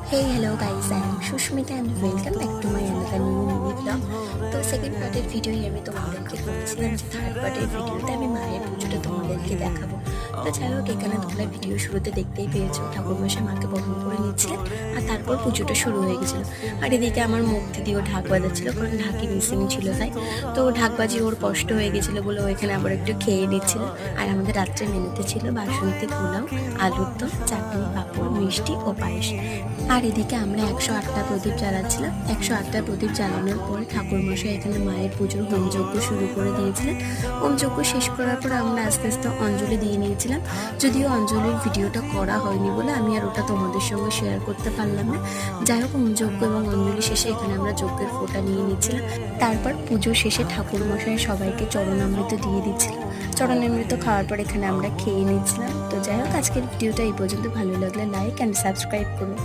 Hey, hello guys, I am Shushmita and welcome back to my another new mini vlog. তো second পার্টের video আমি তোমাদেরকে বলেছিলাম যে থার্ড পার্টের ভিডিওতে আমি মায়ের পুজোটা তোমাদেরকে দেখাবো। তো যাই হোক, এখানে তোমরা ভিডিও শুরুতে দেখতেই পেয়েছো ঠাকুরমশাই মাকে বরণ করে নিচ্ছিলেন আর তারপর পুজোটা শুরু হয়ে গেছিলো। আর এদিকে আমার মুখ দিয়েও ঢাক বাজাচ্ছিলো, কারণ ঢাকি মিসিং ছিল তাই। তো ঢাক বাজিয়ে ওর কষ্ট হয়ে গেছিলো বলে ও এখানে আবার একটু খেয়ে নিচ্ছিল। আর আমাদের রাত্রে মেনুতে ছিল বাসন্তী পোলাও, আলুর দম, চাটনি, পাঁপড়, মিষ্টি ও পায়েস। আর এদিকে আমরা 108টা প্রদীপ জ্বালাচ্ছিলাম। 108টা প্রদীপ জ্বালানোর পরে ঠাকুরমশাই এখানে মায়ের পুজোর হোমযজ্ঞ শুরু করে দিয়েছিলেন। হোমযজ্ঞ শেষ করার পর আমরা আস্তে আস্তে অঞ্জলি দিয়ে নিয়েছিলাম। যদিও অঞ্জলির ভিডিওটা করা হয়নি বলে আমি আর ওটা তোমাদের সঙ্গে শেয়ার করতে পারলাম না। যাই হোক, হোমযজ্ঞ এবং অঞ্জলি শেষে এখানে আমরা যজ্ঞের ফোঁটা নিয়ে নিচ্ছিলাম। তারপর পুজো শেষে ঠাকুরমশাই সবাইকে চরণামৃত দিয়ে দিচ্ছিলাম। চরণামৃত খাওয়ার পর এখানে আমরা খেয়ে নিচ্ছিলাম। তো যাই হোক, আজকের ভিডিওটা এই পর্যন্ত। ভালো লাগলে লাইক অ্যান্ড সাবস্ক্রাইব করুন।